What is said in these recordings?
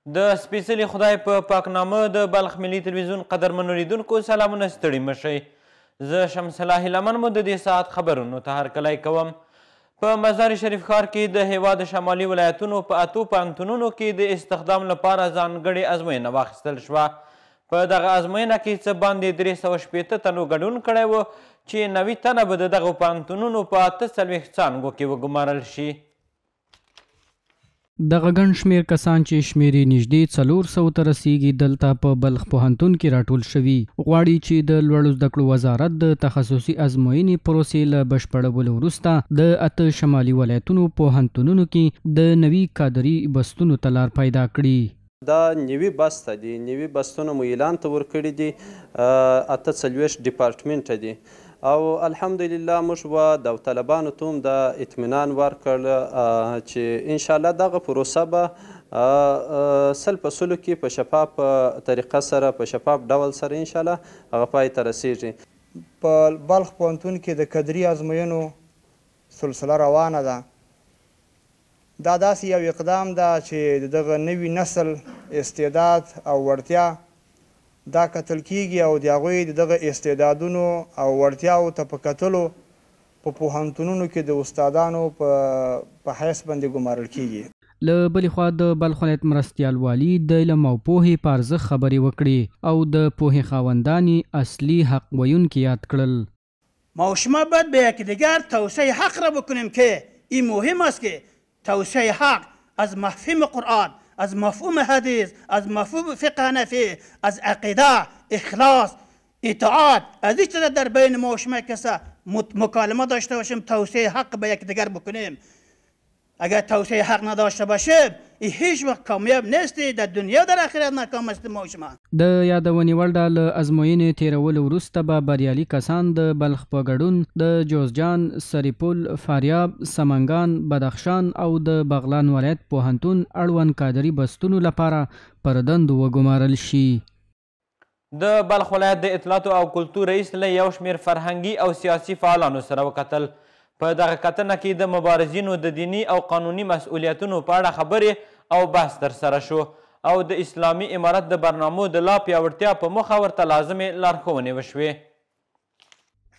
د سپېڅلي خدای په پاکنامه د بلخ ملي تلویزیون قدرمنو لیدونکو سلامونه ستړي مشئ. زه شمس الله هیلمن مو د دې ساعت خبرونو ته هرکلی کوم. په مزار شریف ښار کې د هیواد شمالي ولایتونو په 8 پوهنتونونو کې د استخدام لپاره ځانګړې ازموینه واخیستل شوه. په دغه ازموینه کې څه باندې 360 تنو ګډون کړی و چې 90 تنه به د دغو پوهنتونونو په 48 څانګو کې وګمارل شي. دغه ګڼ شمېر کسان چې شمېر یې نږدې 400 ته رسیږي دلته په بلخ پوهنتون کې راټول شوي غواړي چې د لوړو زده کړو وزارت د تخصصي ازموینې پروسې له بشپړولو وروسته د 8 شمالي ولایتونو پوهنتونونو کې د نوي کادري بستونو ته لار پیدا کړي. دا نوي بسته دي، نوي بستونه مو اعلان ته ورکړي دي، 48 ډپارټمنټه دي او الحمدلله موږ و د طالبانو ته هم د اطمینان ورکړ چې انشاءالله دغه پروسه به 100% کې په شفاف طریقه سره په شفاف ډول سره انشاءالله هغه پای ته رسیږي. په بلخ پوهنتون کې د کدري ازموینو سلسله روانه ده. دا داسې یو اقدام ده چې دغه نوي نسل استعداد او وړتیا دا کتل کیږي او د هغوی د دغه استعدادونو او وړتیاو ته په کتلو په پوهنتونونو کې د استادانو په حیث باندې ګمارل کیږي. له بلې خوا د بلخ ولایت مرستیال والي د علم او پوهې په ارزښت خبرې وکړې او د پوهې خاوندان اصلي حق ویونکي یاد کړل. ما شما باید به یکدیگر توسعه حق را بکنیم که این مهم است که توسعه حق از مفهوم قرآن، از مفهوم حدیث، از مفهوم فقه حنفی، از عقیده، اخلاص، اطاعت، از این چیزا در بین ما و شما کسا مکالمه داشته باشیم، توسعه حق به یکدیگر بکنیم. اگر توسعه حق نداشته باشیم هیچ وقت کامیاب نیستی، در دنیا در آخرت ناکام است ما و شما. د یادونې وړ ده له ازموینې تیرولو وروسته به بریالي کسان د بلخ په ګډون د جوزجان، سرپل، فاریاب، سمنګان، بدخشان او د بغلان ولایت پوهنتون اړوند کادري بستونو لپاره پر دندو وګمارل شي. د بلخ ولایت د اطلاعاتو او کلتور رئیس له یو شمېر فرهنګي او سیاسي فعالانو سره وکتل. په دغه کتنه کې د مبارزینو د دیني او قانوني مسؤلیتونو په اړه خبرې او بحث ترسره شو او د اسلامي امارت د برنامو د لا پیاوړتیا په موخه ورته لازمې لارښوونې وشوې.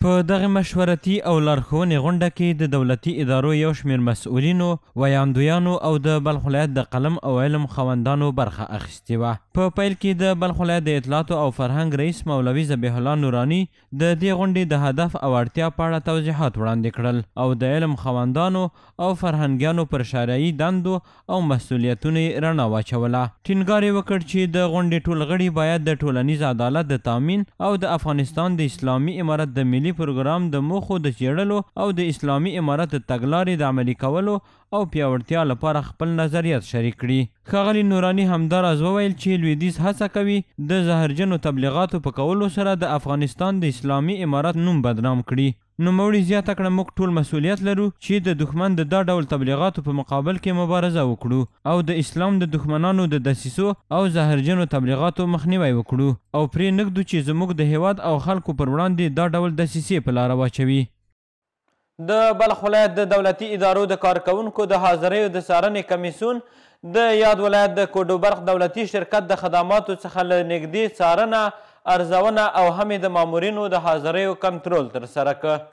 په دغه مشورتي او لارښوونې غونډه کې د دولتي ادارو یو شمېر مسؤلینو، ویاندویانو او د بلخ ولایت د قلم او علم خاوندانو برخه اخیستې وه. په پیل کې د بلخ ولایت د اطلاعاتو او فرهنګ رئیس مولوي ذبیح الله نوراني د دې غونډې د هدف او اړتیا په اړه توضیحات وړاندې کړل او د علم خاوندانو او فرهنګیانو پر شرعي دندو او مسؤلیتونو یې رڼا واچوله. ټینګار یې وکړ چې د غونډې ټول غړي باید د ټولنیز عدالت د تامین او د افغانستان د اسلامي امارت د ملي پروګرام د موخو د څیړلو او د اسلامي امارت د تګلارې د عملي کولو او پیاوړتیا لپاره خپل نظریات شریک کړي. ښاغلي نوراني همداراز وویل چې لویدیځ هڅه کوي د زهرجنو تبلیغاتو په کولو سره د افغانستان د اسلامي امارت نوم بدنام کړي. نوموړي زیاته کړه موږ ټول مسؤلیت لرو چې د دښمن د دا ډول تبلیغاتو په مقابل کې مبارزه وکړو او د اسلام د دښمنانو د دسیسو او زهرجنو تبلیغاتو مخنیوی وکړو او پرې نږدو چې زموږ د هیواد او خلکو پر وړاندې دا ډول دسیسې په لاره واچوي. د بلخ ولایت د دولتي ادارو د کارکوونکو د حاضریو د څارنې کمیسیون د یاد ولایت د کوډوبرق دولتي شرکت د خدماتو څخه له نږدې څارنه، ارزونه او هم د مامورینو د حاضریو کنټرول ترسره کړ.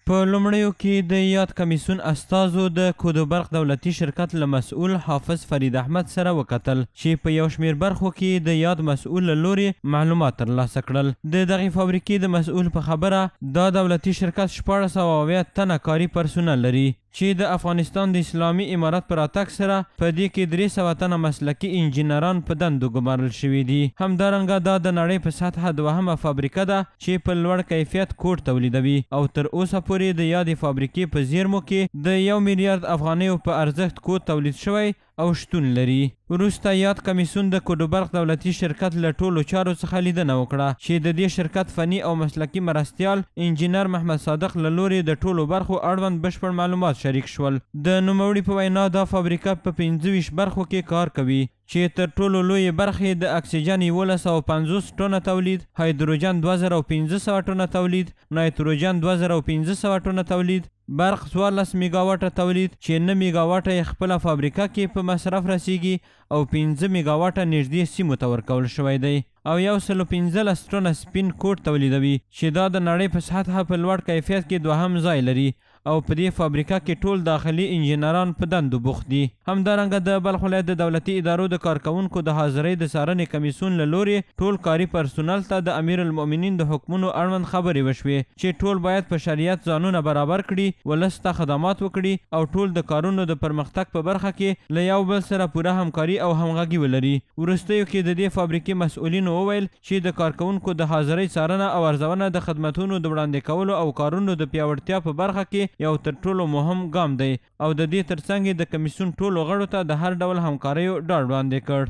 په لومړیو کې د یاد کمیسیون استازو د کوډوبرق دولتي شرکت له مسؤل حافظ فرید احمد سره وکتل چې په یو شمېر برخو کې د یاد مسؤل له لورې معلومات ترلاسه کړل. د دغې فابریکې د مسؤل په خبره دا دولتي شرکت 1480 تنه کاري پرسونل لري چې د افغانستان د اسلامي امارت پر راتګ سره په دې کې 300 تنه مسلکي انجینران په دندو ګمارل شوي دي. همدارنګه دا د نړۍ په سطحه دوهمه فابریکه ده چې په لوړ کیفیت کوډ تولیدوي او تر اوسه پورې د یادې فابریکې په زیرمو کې د 1 میلیارد افغانیو په ارزښت کوډ تولید شوی او شتون لري. وروسته یاد کمیسیون د کوډوبرق دولتي شرکت له ټولو چارو څخه لیدنه وکړه چې د دې شرکت فني او مسلکي مرستیال انجینر محمد صادق له لورې د ټولو برخو اړوند بشپړ معلومات شریک شول. د نوموړي په وینا دا فابریکه په 25 برخو کې کار کوي چې تر ټولو لویې برخې د اکسیجن 1150 ټنه تولید، هایدروجن 2500 ټنه تولید، نایتروجن 2500 ټنه تولید، برق 14 میگاواټه تولید چې 9 میگاواټه یې خپله فابریکه کې په مصرف رسیږي او 15 میگاواټه نږدې سیمو ته ورکول شوی دی او 115 ټنه سپین کوټ تولیدوي چې دا د نړۍ په سطحه په لوړ کیفیت کې دوهم ځای لري او په دې فابریکه کې ټول داخلي انجینران په دندو بوخت دي. همدارنګه د بلخ ولایت د دولتي ادارو د کارکوونکو د حاضرۍ د څارنې کمیسیون له لورې ټول کاري پرسونل ته د امیر المؤمنین د حکمونو اړوند خبرې وشوې چې ټول باید په شریعت ځانونه برابر کړي، ولس ته خدمات وکړي او ټول د کارونو د پرمختګ په برخه کې له یو بل سره پوره همکاري او همغږي ولري. وروستیو کې د دې فابریکې مسؤلینو وویل چې د کارکوونکو د حاضرۍ څارنه او ارزونه د خدمتونو د وړاندې کولو او کارونو د پیاوړتیا په برخه کې یو تر ټولو مهم ګام دی او د دې ترڅنګ د کمیسیون ټولو غړو ته د هر ډول همکاریو ډاډ وړاندې کړ.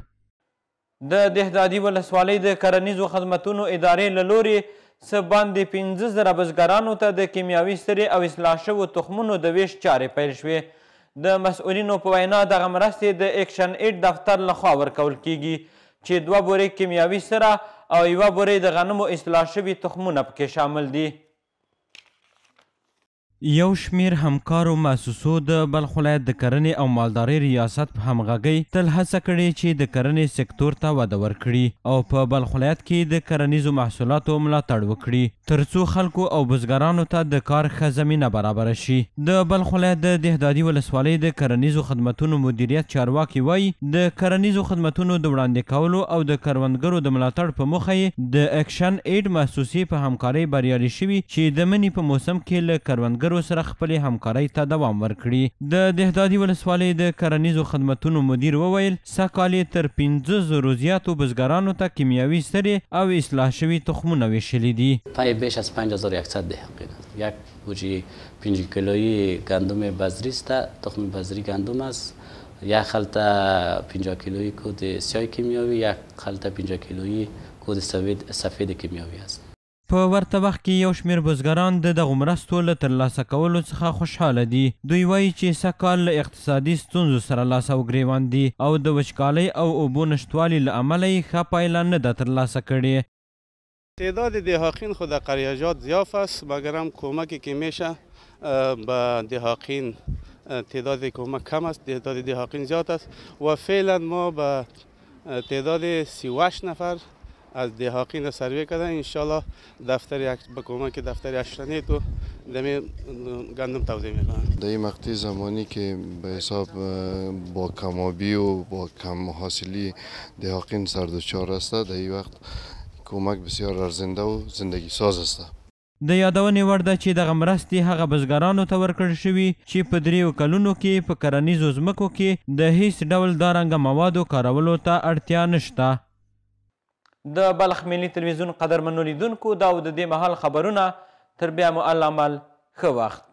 د دهدادي ولسوالۍ د کرنیزو خدمتونو ادارې له لورې څه باندې 15,000 بزګرانو ته د کیمیاوي سرې او اصلاح شوو تخمونو د ویش چارې پیل شوې. د مسؤلینو په وینا دغه مرستې د اکشن ایډ دفتر لخوا ورکول کیږي چې 2 بورې کیمیاوي سره او 1 بورې د غنمو اصلاح شوي تخمونه پکې شامل دي. یو شمیر همکارو مؤسسو د بلخ ولایت د کرنې او مالدارۍ ریاست په همغږۍ تل هڅه کړې چې د کرنې سکتور ته وده ورکړي او په بلخ ولایت کې د کرنیزو محصولاتو ملاتړ وکړي ترڅو خلکو او بزګرانو ته د کار ښه زمینه برابره شي. د بلخ ولایت د دهدادي ولسوالۍ د کرنیزو خدمتونو مدیریت چارواکي وایي د کرنیزو خدمتونو د وړاندې کولو او د کروندګرو د ملاتړ په موخه یې د اکشن ایډ مؤسسې په همکارۍ بریالي شوي چې د مني په موسم کې له کروندګرو سره خپلې همکارۍ ته دوام ورکړي. د دهدادي ولسوالۍ د کرنیزو خدمتونو مدیر وویل سږکال یې تر 5,000 زیاتو بزګرانو ته کیمیاوي سرې او اصلاح شوي تخمونه ویشلي دي. پای بیش از 5,100 دهقان است. یک بوجی 5 کیلویی گندم بذری است، تخم بذری گندم است. یک خلطه 50 کیلویی کود سیاه کیمیاوی، یک خلطه 50 کیلویی کود سفید کیمیاوی است. په ورته وخت کې یو شمیر بزګران د دغو مرستو له ترلاسه کولو څخه خوشحاله دي. دوی وایي چې سږکال له اقتصادي ستونزو سره لاس او ګریوان دي او د وچکالۍ او اوبو نشتوالي له امله یې ښه پایله نه ده ترلاسه کړې. تعداد دهاقین خود در قریجات ضعیف است، مگر هم کمکی که میشه به دهاقین تعداد کمک کم است، تعداد دهاقین زیاد است و فعلا ما به تعداد 38 نفر از دهاقین سروی کردن. انشالله دفتر به کمک دفتر اشتنی تو دمی گندم توزیع میکنن. در این مقطع زمانی که به حساب با کمابی و با کم حاصلی دهاقین سردوچار است، در این وقت کمک بسیار ارزنده و زندگی ساز است. د یادونې وړ ده چې دغه مرستې هغه بزګرانو ته ورکړل شوي چې په 3 کلونو کې په کرنیزو ځمکو کې د هیڅ ډول دارنګه موادو کارولو ته اړتیا نشته. د بلخ ملي تلویزیون قدرمنو لیدونکو دا د دې مهال خبرونه، تر بیا مو الله مل ښه وخت.